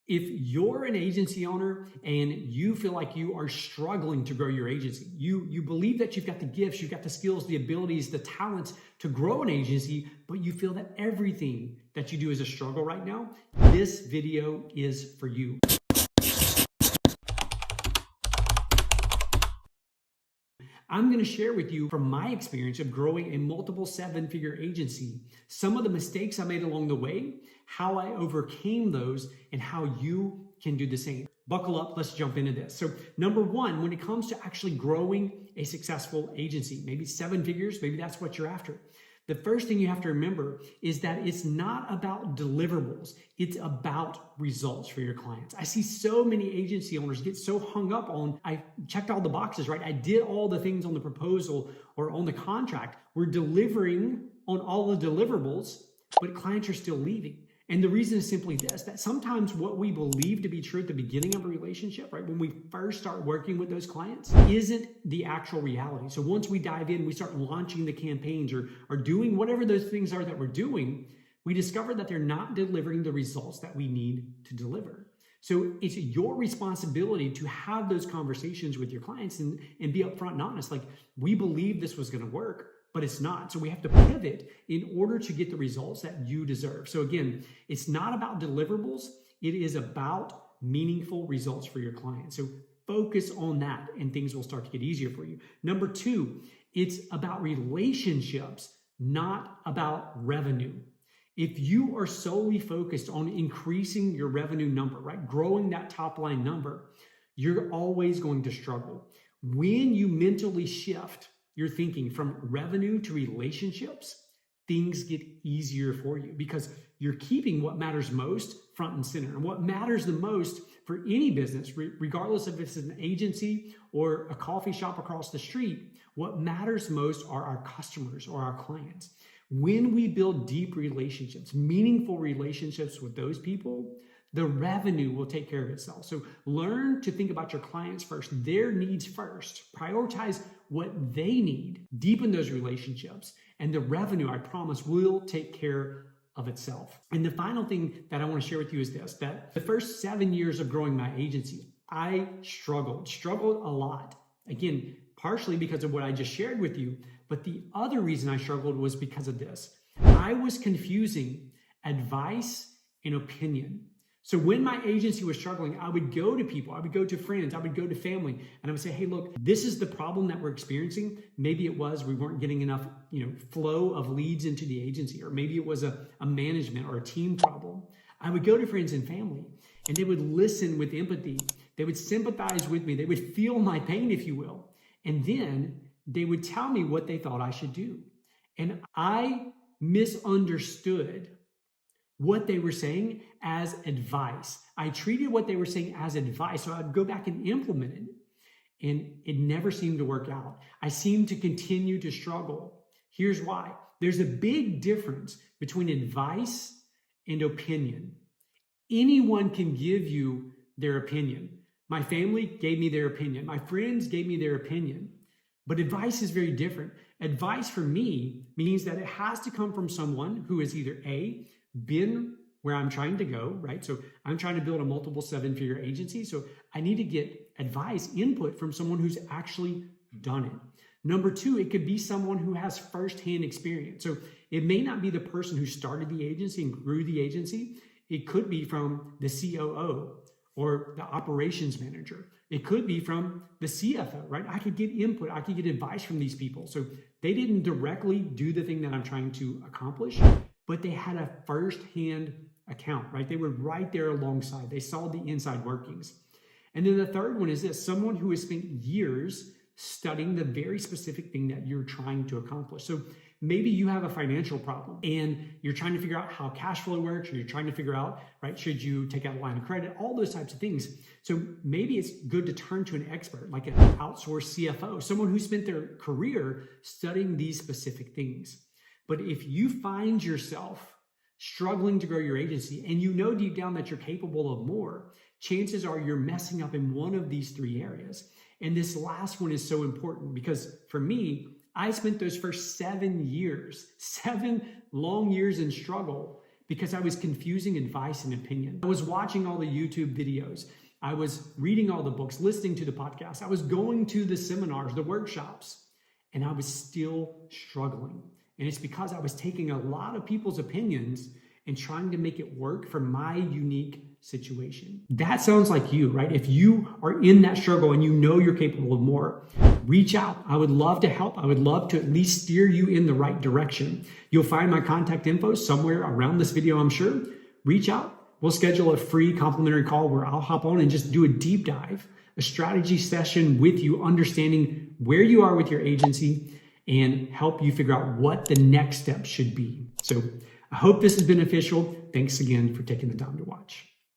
If you're an agency owner and you feel like you are struggling to grow your agency, you believe that you've got the gifts, you've got the skills, the abilities, the talents to grow an agency, but you feel that everything that you do is a struggle right now, this video is for you. I'm going to share with you from my experience of growing a multiple seven-figure agency, some of the mistakes I made along the way, how I overcame those, and how you can do the same. Buckle up, let's jump into this. So number one, when it comes to actually growing a successful agency, maybe seven figures, maybe that's what you're after. The first thing you have to remember is that it's not about deliverables. It's about results for your clients. I see so many agency owners get so hung up on, I checked all the boxes, right? I did all the things on the proposal or on the contract. We're delivering on all the deliverables, but clients are still leaving. And the reason is simply this, that sometimes what we believe to be true at the beginning of a relationship, right, when we first start working with those clients, isn't the actual reality. So once we dive in, we start launching the campaigns or doing whatever those things are that we're doing, we discover that they're not delivering the results that we need to deliver. So it's your responsibility to have those conversations with your clients and be upfront and honest. Like, we believe this was going to work, but it's not. So we have to pivot in order to get the results that you deserve. So again, it's not about deliverables. It is about meaningful results for your clients. So focus on that and things will start to get easier for you. Number two, it's about relationships, not about revenue. If you are solely focused on increasing your revenue number, right, growing that top line number, you're always going to struggle. When you mentally shift your thinking from revenue to relationships, things get easier for you because you're keeping what matters most front and center. And what matters the most for any business, regardless if it's an agency or a coffee shop across the street, what matters most are our customers or our clients. When we build deep relationships, meaningful relationships with those people, the revenue will take care of itself. So learn to think about your clients first, their needs first. Prioritize what they need. Deepen those relationships. And the revenue, I promise, will take care of itself. And the final thing that I want to share with you is this, that the first 7 years of growing my agency, I struggled a lot. Again, partially because of what I just shared with you. But the other reason I struggled was because of this. I was confusing advice and opinion. So when my agency was struggling, I would go to people, I would go to friends, I would go to family, and I would say, hey, look, this is the problem that we're experiencing. Maybe it was we weren't getting enough flow of leads into the agency, or maybe it was a management or a team problem. I would go to friends and family, and they would listen with empathy. They would sympathize with me. They would feel my pain, if you will. And then they would tell me what they thought I should do. And I misunderstood what they were saying as advice. I treated what they were saying as advice. So I'd go back and implement it. And it never seemed to work out. I seemed to continue to struggle. Here's why. There's a big difference between advice and opinion. Anyone can give you their opinion. My family gave me their opinion. My friends gave me their opinion. But advice is very different. Advice for me means that it has to come from someone who has either A, been where I'm trying to go, right? So I'm trying to build a multiple seven-figure agency. So I need to get advice, input from someone who's actually done it. Number two, it could be someone who has firsthand experience. So it may not be the person who started the agency and grew the agency. It could be from the COO or the operations manager. It could be from the CFO, right? I could get input. I could get advice from these people. So they didn't directly do the thing that I'm trying to accomplish, but they had a firsthand account, right? They were right there alongside. They saw the inside workings. And then the third one is this, someone who has spent years studying the very specific thing that you're trying to accomplish. So maybe you have a financial problem and you're trying to figure out how cash flow works, or you're trying to figure out, right, should you take out a line of credit, all those types of things. So maybe it's good to turn to an expert, like an outsourced CFO, someone who spent their career studying these specific things. But if you find yourself struggling to grow your agency and you know deep down that you're capable of more, chances are you're messing up in one of these three areas. And this last one is so important because for me, I spent those first 7 years, 7 long years in struggle because I was confusing advice and opinion. I was watching all the YouTube videos. I was reading all the books, listening to the podcasts. I was going to the seminars, the workshops, and I was still struggling. And it's because I was taking a lot of people's opinions and trying to make it work for my unique situation. That sounds like you, right? If you are in that struggle and you know you're capable of more, reach out. I would love to help. I would love to at least steer you in the right direction. You'll find my contact info somewhere around this video, I'm sure. Reach out. We'll schedule a free complimentary call where I'll hop on and just do a deep dive, a strategy session with you, understanding where you are with your agency and help you figure out what the next step should be. So I hope this is beneficial. Thanks again for taking the time to watch.